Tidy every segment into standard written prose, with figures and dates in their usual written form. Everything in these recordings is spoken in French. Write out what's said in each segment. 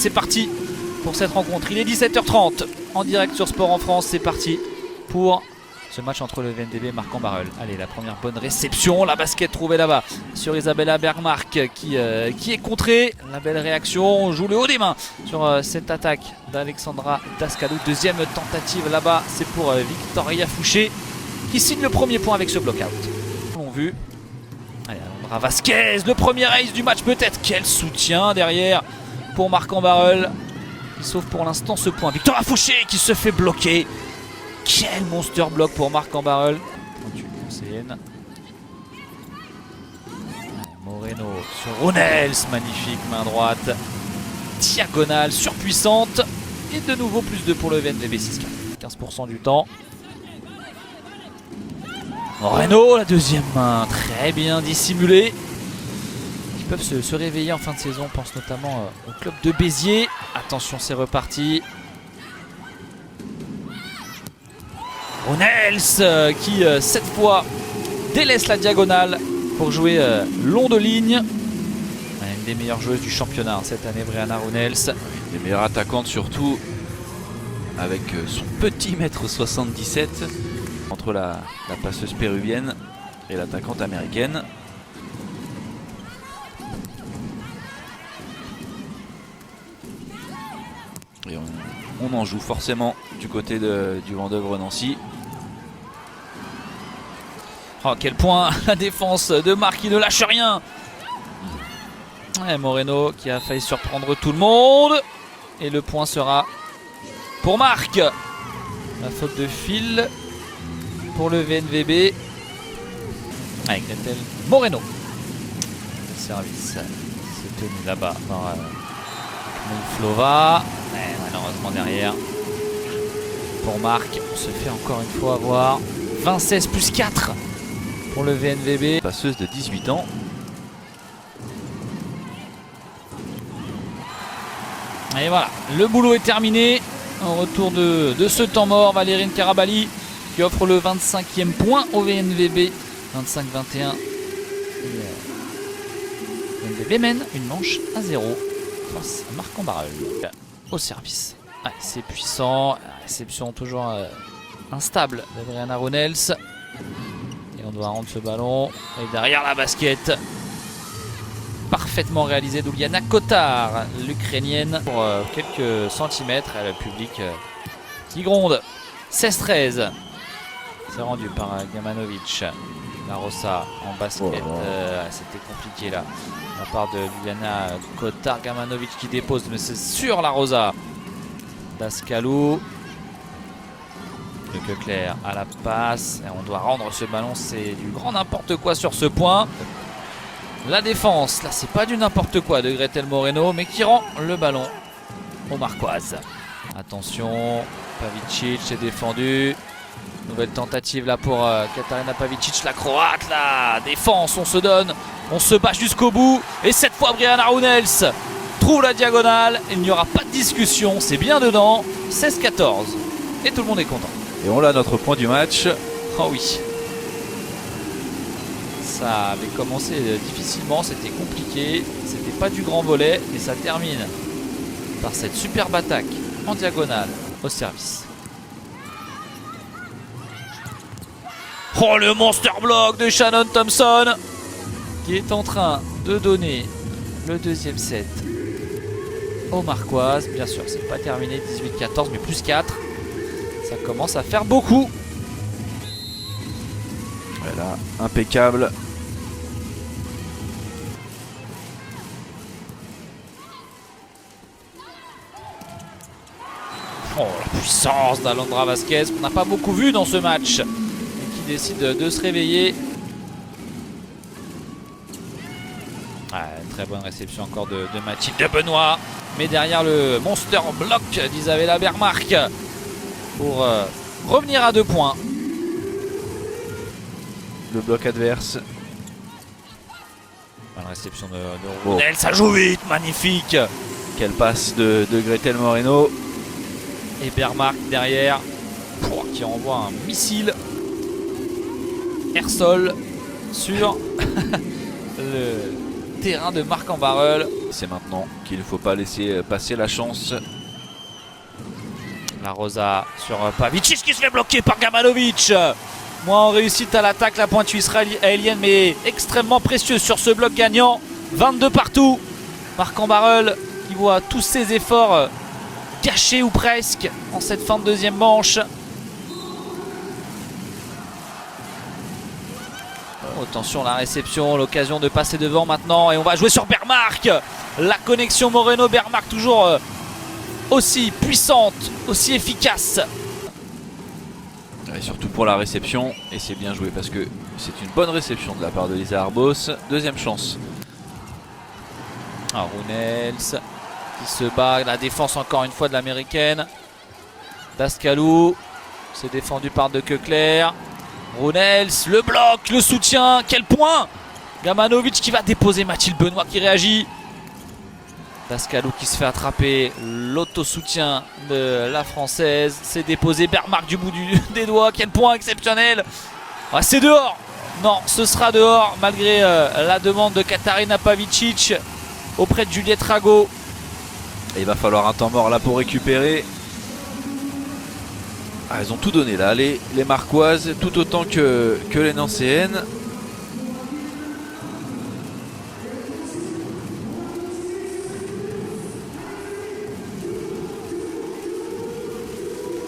c'est parti pour cette rencontre. Il est 17h30 en direct sur Sport en France. C'est parti pour ce match entre le VNDB et Marc-en-Barœul. Allez, la première bonne réception. La basket trouvée là-bas sur Isabella Bergmark qui est contrée. La belle réaction. On joue le haut des mains sur cette attaque d'Alexandra Dascalou. Deuxième tentative là-bas. C'est pour Victoria Fouché qui signe le premier point avec ce block-out. On l'a vu. Allez, Alondra Vasquez, le premier ace du match peut-être. Quel soutien derrière pour Marc-en-Barœul. Il sauve pour l'instant ce point. Victoria Fouché qui se fait bloquer. Quel monster block pour Marc-en-Barœul. Moreno sur Ronels, magnifique main droite. Diagonale surpuissante. Et de nouveau plus 2 pour le VNDB 6-4. 15% du temps. Moreno, la deuxième main, très bien dissimulée. Ils peuvent se réveiller en fin de saison, on pense notamment au club de Béziers. Attention, c'est reparti. Ronels qui cette fois délaisse la diagonale pour jouer long de ligne. Une des meilleures joueuses du championnat cette année, Brianna Ronels. Une des meilleures attaquantes surtout avec son petit mètre 77 entre la passeuse péruvienne et l'attaquante américaine. Et on en joue forcément du côté du Vendôme Nancy. Oh, quel point la défense de Marc qui ne lâche rien. Et Moreno qui a failli surprendre tout le monde. Et le point sera pour Marc. La faute de Phil pour le VNVB. Avec Gretel Moreno. Le service c'est tenu là-bas par Flova. Malheureusement derrière pour Marc, on se fait encore une fois avoir. 20-16 plus 4 pour le VNVB. Passeuse de 18 ans. Et voilà, le boulot est terminé. En retour de ce temps mort, Valérine Carabali qui offre le 25e point au VNVB. 25-21. VNVB mène une manche à 0 face à Marc-en-Barœul. Au service. Allez, c'est puissant. La réception toujours instable de Brianna Ronels. Et on doit rendre ce ballon. Et derrière la basket. Parfaitement réalisé d'Uliana Kotar, l'Ukrainienne. Pour quelques centimètres. Et le public qui gronde. 16-13. C'est rendu par Gamanovic. La Rossa en basket. C'était compliqué là. De la part de Juliana Kotar. Gamanovic qui dépose, mais c'est sur la Rosa. Dascalou. Le Queclair à la passe. Et on doit rendre ce ballon. C'est du grand n'importe quoi sur ce point. La défense, là c'est pas du n'importe quoi de Gretel Moreno, mais qui rend le ballon aux Marquoises. Attention, Pavicic est défendu. Nouvelle tentative là pour Katarina Pavicic, la Croate. La défense, on se donne, on se bat jusqu'au bout. Et cette fois, Brianna Ronels trouve la diagonale. Il n'y aura pas de discussion, c'est bien dedans. 16-14. Et tout le monde est content. Et on a notre point du match. Oh oui. Ça avait commencé difficilement, c'était compliqué. C'était pas du grand volet. Et ça termine par cette superbe attaque en diagonale au service. Oh, le monster block de Shannon Thompson qui est en train de donner le deuxième set aux Marquoises. Bien sûr, c'est pas terminé, 18-14, mais plus 4. Ça commence à faire beaucoup. Voilà, impeccable. Oh, la puissance d'Alondra Vasquez qu'on n'a pas beaucoup vu dans ce match. Décide de se réveiller. Très bonne réception encore de Mathilde Benoît. Mais derrière le monster block d'Isabella Bergmark pour revenir à 2 points. Le bloc adverse. Bonne réception de Ronels. Ça joue vite, magnifique. Quelle passe de Gretel Moreno. Et Bergmark derrière qui envoie un missile. Air-sol sur le terrain de Marc en Barreul. C'est maintenant qu'il ne faut pas laisser passer la chance. La Rosa sur Pavic qui se fait bloquer par Gamanovic. Moins en réussite à l'attaque, la pointe israélienne, mais extrêmement précieuse sur ce bloc gagnant. 22 partout. Marc en Barreul qui voit tous ses efforts gâchés ou presque en cette fin de deuxième manche. Oh, attention, la réception, l'occasion de passer devant maintenant. Et on va jouer sur Bermark. La connexion Moreno-Bermark toujours aussi puissante, aussi efficace. Et surtout pour la réception. Et c'est bien joué parce que c'est une bonne réception de la part de Lisa Arbos. Deuxième chance. Ah, Rounels qui se bat. La défense encore une fois de l'américaine. Dascalou. C'est défendu par De Keukler. Rounels, le bloc, le soutien. Quel point! Gamanovic qui va déposer Mathilde Benoît qui réagit. Dascalou qui se fait attraper. L'auto-soutien de la française. C'est déposé. Bermark du bout des doigts. Quel point exceptionnel! Ah, c'est dehors! Non, ce sera dehors malgré la demande de Katarina Pavicic auprès de Juliette Rago. Et il va falloir un temps mort là pour récupérer. Ah, elles ont tout donné là, les Marquoises, tout autant que les Nancéennes.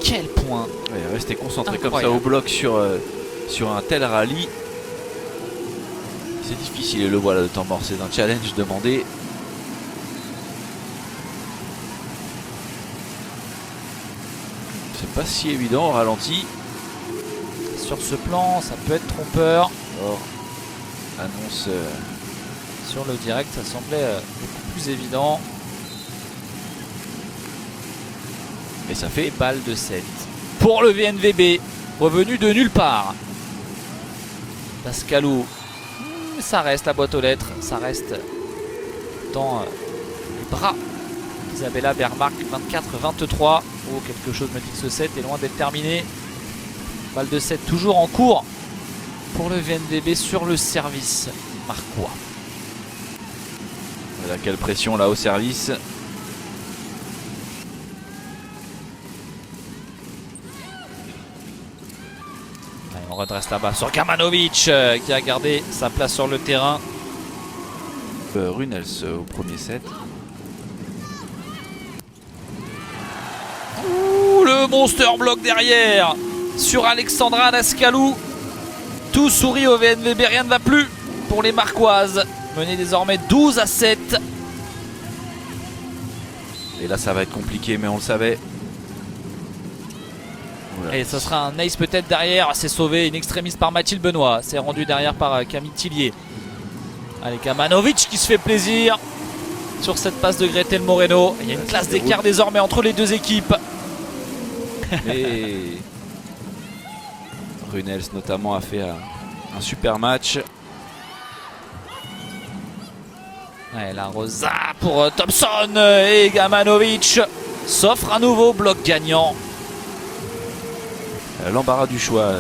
Quel point! Ouais, rester concentré comme Incroyable. ça au bloc sur un tel rallye. C'est difficile et le voilà le temps mort, c'est un challenge demandé. C'est pas si évident au ralenti. Sur ce plan, ça peut être trompeur. Or, annonce Sur le direct, ça semblait beaucoup plus évident. et ça fait Et balle de 7. Pour le VNVB, revenu de nulle part. Dascalou, ça reste la boîte aux lettres. Ça reste dans les bras d'Isabella Bermark. 24-23. Oh, quelque chose me dit que ce set est loin d'être terminé. Balle de 7 toujours en cours pour le VNVB sur le service marquois. voilà, quelle pression là au service. Allez, on redresse là-bas sur Gamanovic qui a gardé sa place sur le terrain. Runels au premier set. Ouh, le monster bloc derrière sur Alexandra Dascalou. Tout sourit au VNVB, rien ne va plus pour les Marquoises. Mené désormais 12-7. Et là ça va être compliqué mais on le savait. Voilà. Et ça sera un ace peut-être derrière. C'est sauvé in extremis par Mathilde Benoît. C'est rendu derrière par Camille Tillier. Allez, Gamanovic qui se fait plaisir sur cette passe de Gretel Moreno. Il y a une classe d'écart désormais entre les deux équipes. Et Runels notamment a fait un super match. Ouais, la Rosa pour Thompson et Gamanovic s'offre un nouveau bloc gagnant. L'embarras du choix,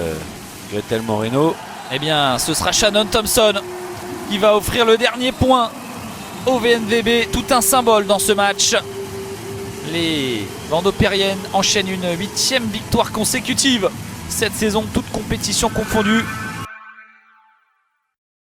Gretel Moreno. Eh bien, ce sera Shannon Thompson qui va offrir le dernier point au VNVB. Tout un symbole dans ce match. Les Vendopériennes enchaînent une 8e victoire consécutive cette saison, toute compétition confondue.